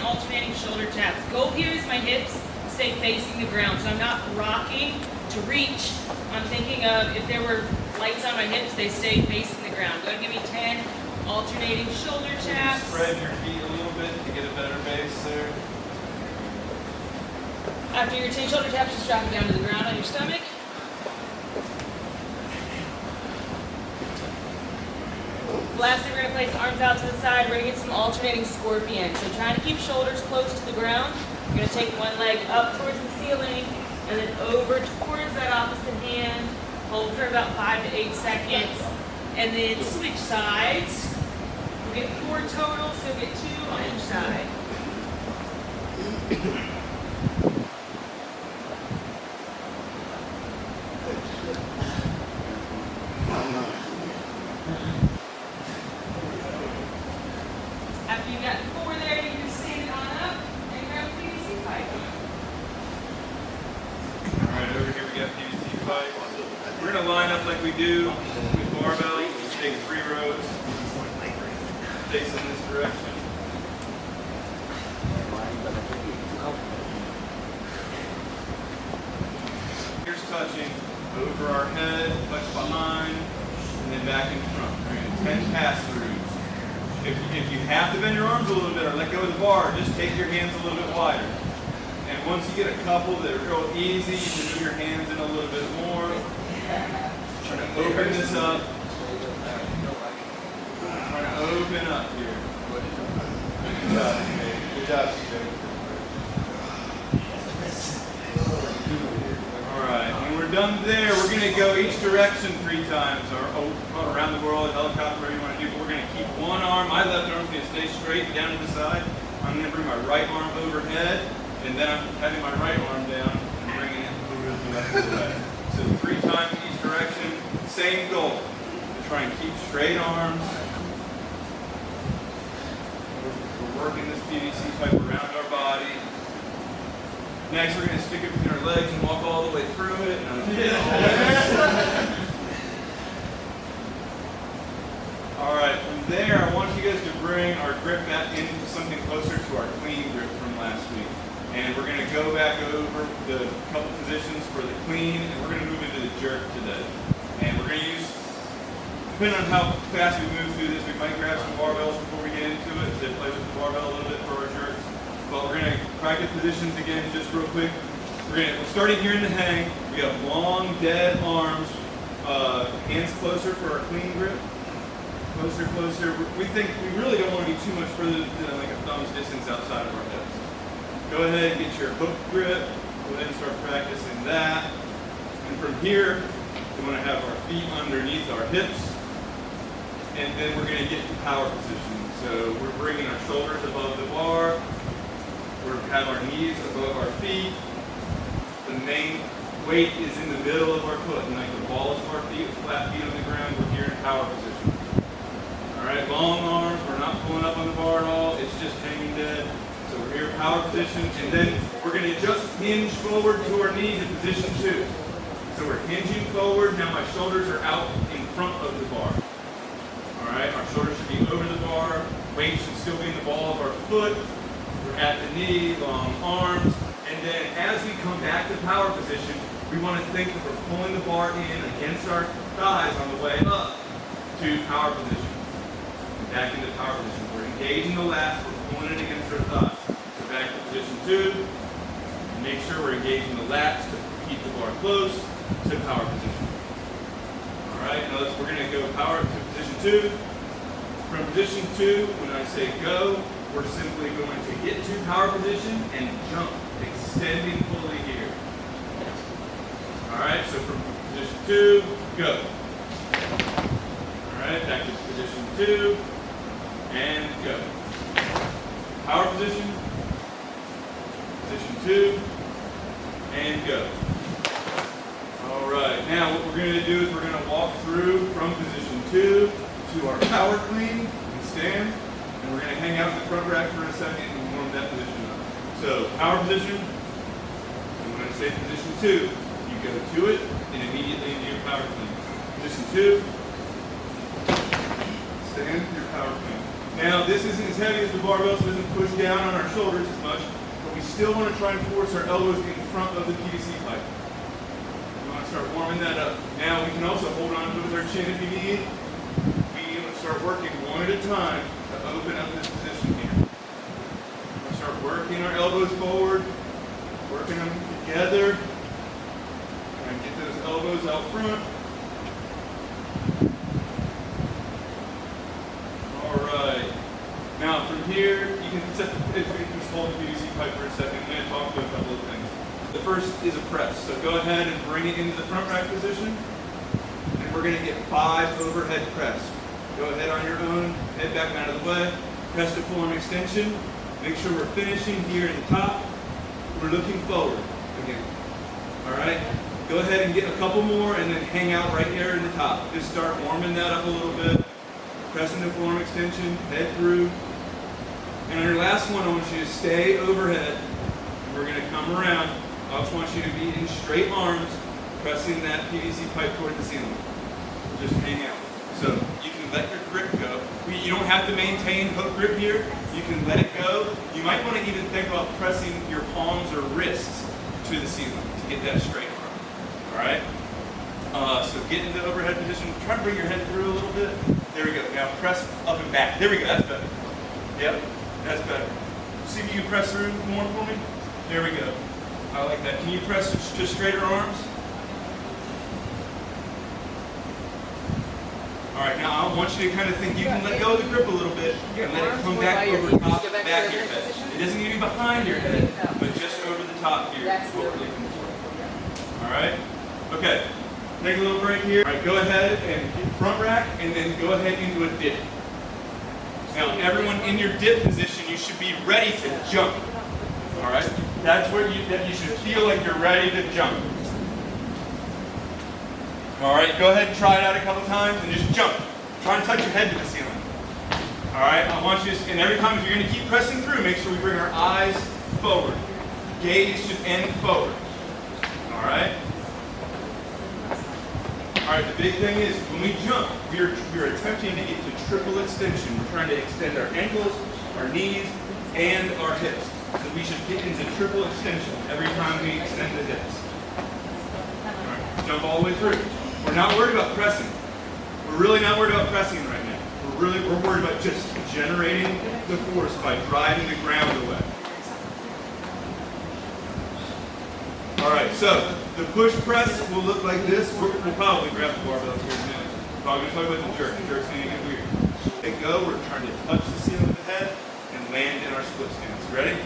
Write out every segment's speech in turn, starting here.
alternating shoulder taps. Goal here is my hips stay facing the ground, so I'm not rocking to reach. I'm thinking of if there were lights on my hips, they stay facing the ground. Go ahead and give me 10 alternating shoulder taps. Spread your feet a little bit to get a better base there. After your 10 shoulder taps, just drop it down to the ground on your stomach. Lastly, we're going to place arms out to the side. We're going to get some alternating scorpion. So trying to keep shoulders close to the ground. You're going to take one leg up towards the ceiling and then over towards that opposite hand. Hold for about 5 to 8 seconds. And then switch sides. We'll get 4 total, so we'll get 2 on each side. After you've got 4 there, you can stand on up and grab a PVC pipe. Alright, over here we got PVC pipe. We're going to line up like we do with barbells. We'll take 3 rows, facing this direction. Here's touching over our head, touch behind, and then back in front. We're going to 10 pass-throughs. If you have to bend your arms a little bit or let go of the bar, just take your hands a little bit wider. And once you get a couple that are real easy, you can move your hands in a little bit more. Try to open this up. Try to open up here. Good job, Jay. Good job, Jay. Alright, when we're done there, we're going to go each direction 3 times, or around the world, helicopter, whatever you want to do, but we're going to keep one arm, my left arm's going to stay straight and down to the side. I'm going to bring my right arm overhead, and then I'm having my right arm down and bringing it over to the left of the leg. So 3 times each direction, same goal, to try and keep straight arms. We're working this PVC pipe around our body. Next, we're going to stick it between our legs and walk all the way through it. All right, from there, I want you guys to bring our grip back into something closer to our clean grip from last week. And we're going to go back over the couple positions for the clean, and we're going to move into the jerk today. And we're going to use, depending on how fast we move through this, we might grab some barbells before we get into it to play with the barbell a little bit for our jerks. But we're going to practice positions again just real quick. We're starting here in the hang. We have long, dead arms. Hands closer for our clean grip. Closer, closer. We think we really don't want to be too much further than like a thumb's distance outside of our hips. Go ahead and get your hook grip. Go ahead and start practicing that. And from here, we want to have our feet underneath our hips. And then we're going to get to power position. So we're bringing our shoulders above the bar. We have our knees above our feet. The main weight is in the middle of our foot, and like the balls of our feet, with flat feet on the ground. We're here in power position. All right, long arms. We're not pulling up on the bar at all. It's just hanging dead. So we're here in power position, and then we're going to just hinge forward to our knees in position 2. So we're hinging forward. Now my shoulders are out in front of the bar. All right, our shoulders should be over the bar. Weight should still be in the ball of our foot. We're at the knee, long arms, and then as we come back to power position, we want to think that we're pulling the bar in against our thighs on the way up to power position. Back into power position. We're engaging the lats, we're pulling it against our thighs. So back to position 2. Make sure we're engaging the lats to keep the bar close to power position. All right, now we're going to go power to position 2. From position 2, when I say go, we're simply going to get to power position and jump, extending fully here. All right, so from position 2, go. All right, back to position 2, and go. Power position, position 2, and go. All right, now what we're going to do is we're going to walk through from position 2 to our power clean and stand. And we're going to hang out in the front rack for a second and warm that position up. So, power position, and when I say position 2, you go to it and immediately into your power clean. Position 2, stand your power clean. Now, this isn't as heavy as the barbell, so it doesn't push down on our shoulders as much, but we still want to try and force our elbows in front of the PVC pipe. We want to start warming that up. Now, we can also hold on to it with our chin if you need. We want to start working one at a time to open up this position here. We're going to start working our elbows forward, working them together, and get those elbows out front. Alright. Now from here, you can set the, if we can just hold the PVC pipe for a second, I'm going to talk about a couple of things. The first is a press. So go ahead and bring it into the front rack position. And we're going to get 5 overhead press. Go ahead on your own, head back out of the way, press to full arm extension. Make sure we're finishing here at the top. We're looking forward again. Alright? Go ahead and get a couple more and then hang out right here in the top. Just start warming that up a little bit. Pressing the full arm extension, head through. And on your last one, I want you to stay overhead. We're going to come around. I just want you to be in straight arms, pressing that PVC pipe toward the ceiling. Just hang out. So you can let your grip go. You don't have to maintain hook grip here. You can let it go. You might want to even think about pressing your palms or wrists to the ceiling to get that straight arm. All right? So get into overhead position. Try to bring your head through a little bit. There we go. Now press up and back. There we go. That's better. Yep. That's better. See if you can press through more for me. There we go. I like that. Can you press to straighter arms? All right. Now I want you to kind of think you can let go of the grip a little bit and let it come back over top the back of your head. It doesn't need to be behind your head, but just over the top here is what we're looking for. All right. Okay. Take a little break here. All right, go ahead and get front rack, and then go ahead into a dip. Now, everyone in your dip position, you should be ready to jump. All right, that's where you should feel like you're ready to jump. All right, go ahead and try it out a couple times, and just jump. Try and touch your head to the ceiling. All right, I want you to, and every time you're going to keep pressing through, make sure we bring our eyes forward. Gaze should end forward. All right. All right, the big thing is when we jump, we're attempting to get to triple extension. We're trying to extend our ankles, our knees, and our hips. So we should get into triple extension every time we extend the hips. All right, jump all the way through. We're not worried about pressing. We're really not worried about pressing right now. We're worried about just generating the force by driving the ground away. All right, so the push press will look like this. We'll probably grab the barbells here in a minute. Probably going to talk about the jerk. The jerk's going to get weird. Okay, go. We're trying to touch the ceiling with the head and land in our split stance. Ready?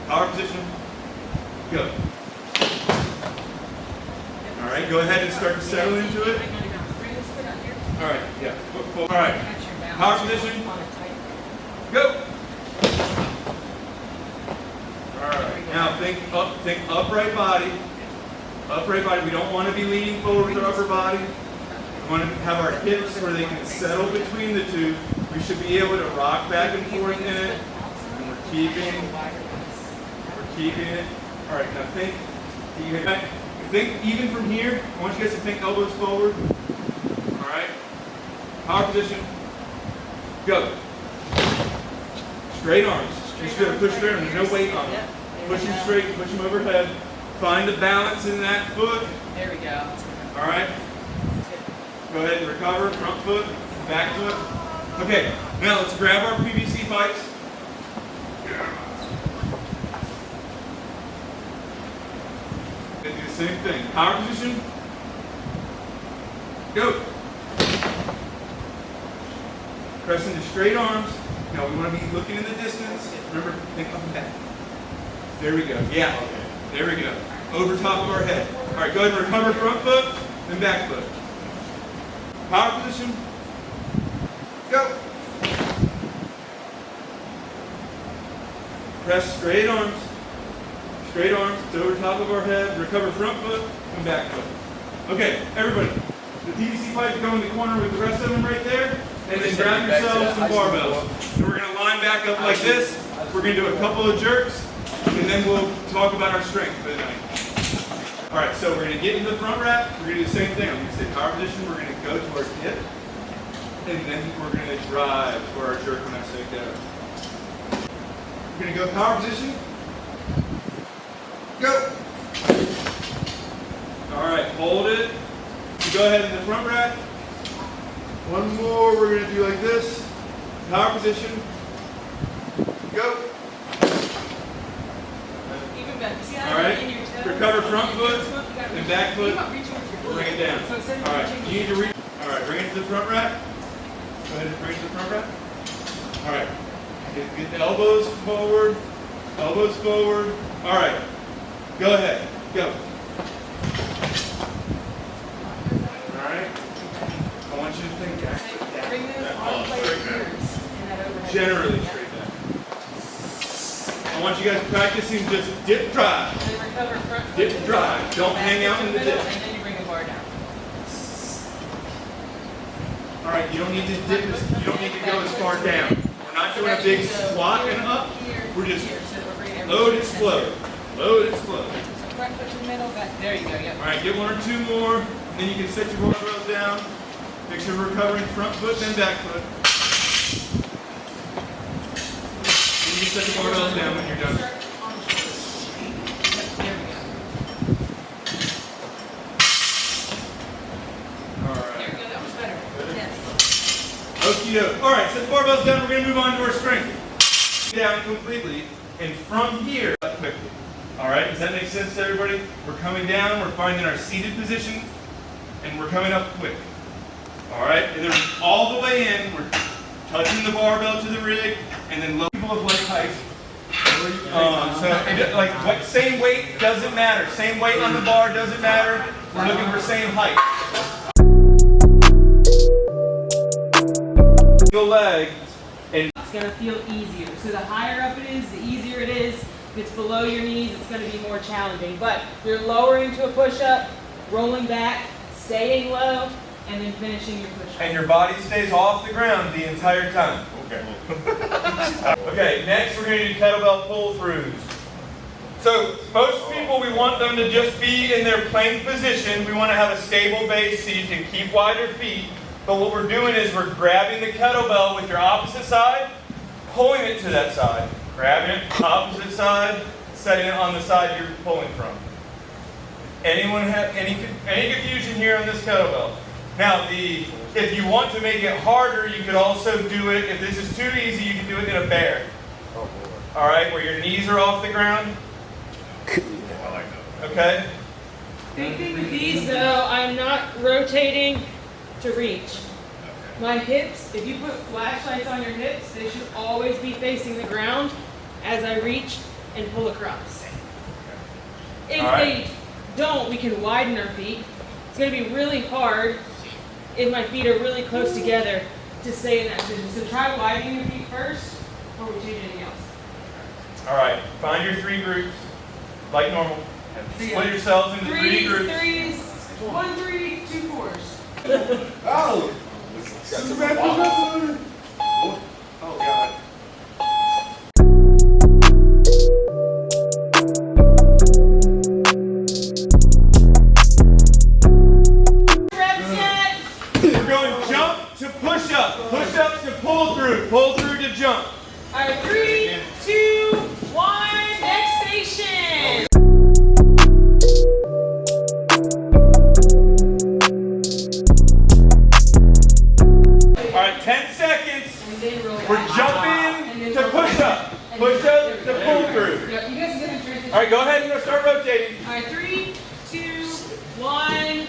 Power position. Go. All right, go ahead and start to settle into it. All right, yeah. All right, power position. Go. Now think upright body. Upright body. We don't want to be leaning forward with our upper body. We want to have our hips where they can settle between the two. We should be able to rock back and forth in it. And we're keeping it. All right, now think even from here. I want you guys to think elbows forward. All right. Power position. Go. Straight arms. You're just going to push through and there's no weight on them. Push them straight, push them overhead. Find the balance in that foot. There we go. All right. Go ahead and recover. Front foot, back foot. Okay, now let's grab our PVC pipes. And do the same thing. Power position. Go. Press into straight arms. Now we want to be looking in the distance. Remember, think up and back. There we go. Yeah. Okay. There we go. Over top of our head. All right, go ahead and recover front foot, then back foot. Power position. Go. Press straight arms. Straight arms. It's over top of our head. Recover front foot and back foot. Okay, everybody. The PVC pipe go in the corner with the rest of them right there. And then grab yourselves some barbells. And we're going to line back up like this. We're going to do a couple of jerks. And then we'll talk about our strength for the night. All right, so we're going to get into the front rack. We're going to do the same thing. I'm going to say power position. We're going to go towards hip. and then we're going to drive for our jerk when I say go. We're going to go power position. Go. All right, hold it. You go ahead in the front rack. One more, we're going to do like this. Power position. Go. Even better. See All how right, in your toe? recover front foot and back foot. You're not reaching with your Bring it down. So instead of All right, reaching you need to reach. All right, bring it to the front rack. Go ahead and bring it to the front rack. All right, get the elbows forward. Elbows forward. All right, go ahead. Go. All right. I want you to think back. Bring those arm blades yours in that overhead. Generally straight down. I want you guys practicing just dip drive. And then recover front foot Dip to the drive. top. Don't Back hang foot out to in the middle, dip. And then you bring the bar down. All right, you don't need to dip. You don't need to go as far down. We're not doing a big squat and up. We're just load, explode. Load, explode. So front foot to the middle, back. There you go. Yep. All right, get one or two more. Then you can set your barbells down. Make sure we're recovering front foot, then back foot. Then you can set the barbells down when you're done. Start on the shoulders. Yep, there we go. All There right. we go. That was better. Yes. Okie doke. All right, set the barbells down. We're going to move on to our strength. Down completely. And from here, up quickly. All right, does that make sense to everybody? We're coming down, we're finding our seated position, and we're coming up quick. All right, and then all the way in, we're touching the barbell to the rig, and then low people of like height. Same weight doesn't matter. Same weight on the bar doesn't matter. We're looking for same height. The leg, and It's going to feel easier. So the higher up it is, the easier it is. If it's below your knees, it's going to be more challenging. But you're lowering to a push-up, rolling back, staying low, and then finishing your push-up. and your body stays off the ground the entire time. Okay. Okay, next we're going to do kettlebell pull-throughs. So most people, we want them to just be in their plank position. We want to have a stable base so you can keep wider feet. But what we're doing is we're grabbing the kettlebell with your opposite side, pulling it to that side. Grabbing it from the opposite side, setting it on the side you're pulling from. Anyone have any confusion here on this kettlebell? Now, if you want to make it harder, you could also do it, if this is too easy, you can do it in a bear. All right, where your knees are off the ground. Okay? Big thing with these though, I'm not rotating to reach. My hips, if you put flashlights on your hips, they should always be facing the ground as I reach and pull across. If they don't, we can widen our feet. It's going to be really hard if my feet are really close together to stay in that position. So try widening your feet first before we change anything else. All right, find your three groups, like normal. Split yourselves into three groups. Threes, 1, 3, 2, 4s. Oh! Oh, God. We're going jump to push up. Push ups to pull through. Pull through to jump. All right, 3, 2, 1, next station. All right, 10 seconds. We're jumping to push up. Push up to pull through. Yep, you guys get in transition. All right, go ahead and start rotating. All right, 3, 2, 1.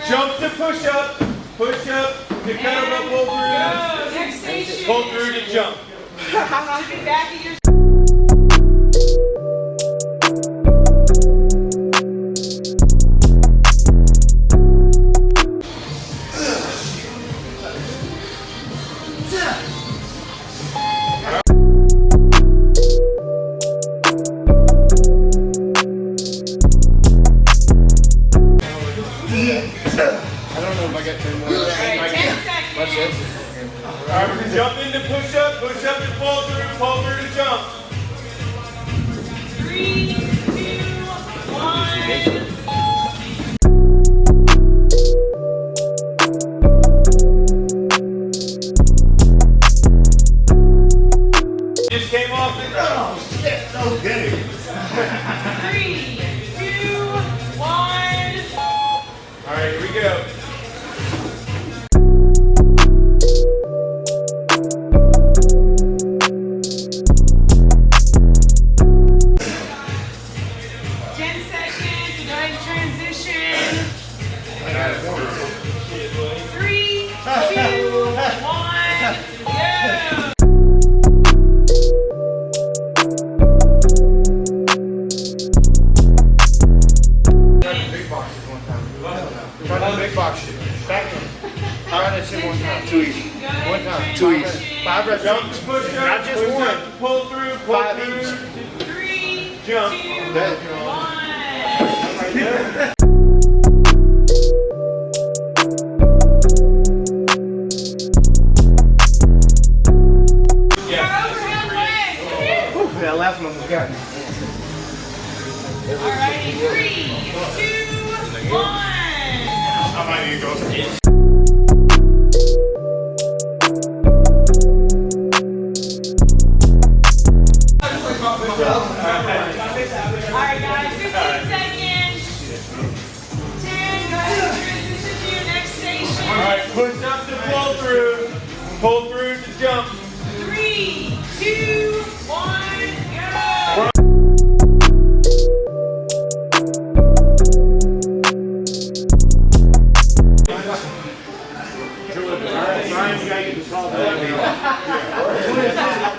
Jump to push up to kettlebell pull Go, through. next station. Pull through to jump. Should be back at your. I don't know if I got 10 more. All right, 10 seconds. That's it. All right, we're going to jump into push up to pull through to jump. Go ahead and transition. 3, 2, 1, go! Try the big box shit. Try that shit one time. Too easy. One time. Too easy. 5 reps. Jump, push up, Not just push one. up, pull through, 5 each. 3, Jump. 2, That- 1. That last one was got me. Alrighty, 3, 2, 1. I might need to go. Alright guys, 15 seconds. 10, go ahead and transition to your next station. Alright, push up to pull through. Pull through to jump. 3, 2, 1, go!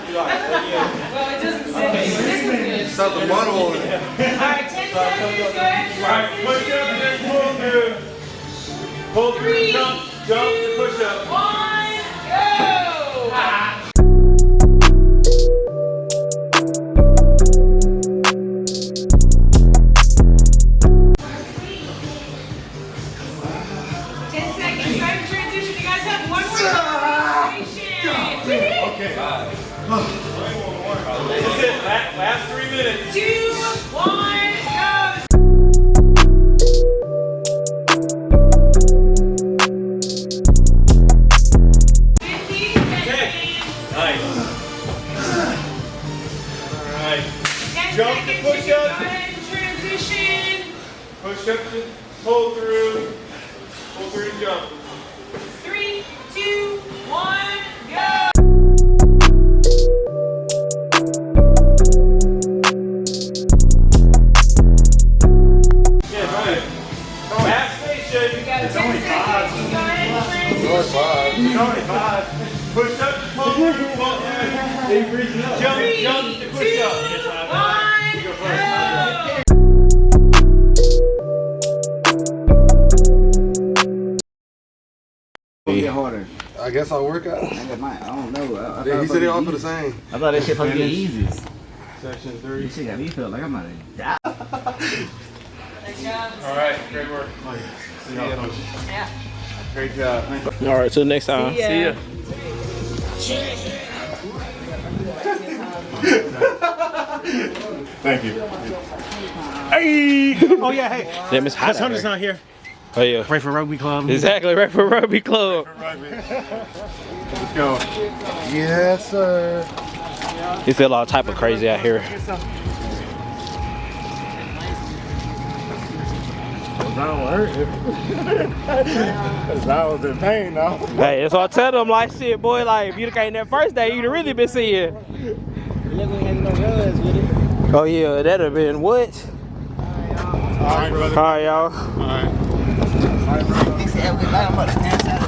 Well, it doesn't say this is good. Start the mud hole in it. Alright, 10 seconds, go ahead and Alright, push up and then pull through. Pull through, 3, jump, jump to push up. 1, go! Transition. You guys have one more station. Okay. This is it, last 3 minutes. 2, 1, go! Nice. Alright. 10 Jump to seconds, push you can up. go ahead and transition. Push up to pull through. Pull through and jump. 3, 2, 1, go! Yeah, go ahead. Last station. You got 10 seconds. You go ahead and transition. It's only 5. Push up to pull through. Pull through. Jump, 3, jump to push 2, up. 1, go! Get harder. I guess I'll work out. I got mine. I don't know. I Yeah, he said they all for the same. same. I thought that shit supposed to get easy. Section 3. This shit got me feeling like I'm about to die. Nice job. Alright, great work. See y'all, coach. Yeah. Great job. All right, till next time. See ya. Thank you. Hey! Oh yeah, hey. Damn, it's hot That's out Hunter's there. not here. Oh yeah. Raeford Rugby Club. Exactly, right for Rugby Club. Let's go. Yes, sir. You feel all type of crazy out here. I was in pain now. Hey, that's what I tell them. Like, shit, boy, like, if you'd came that first day, you'd have really been seeing. Oh, yeah, that'd have been what? All right, brother. All right, y'all. All right. They said, I'm about to pass out.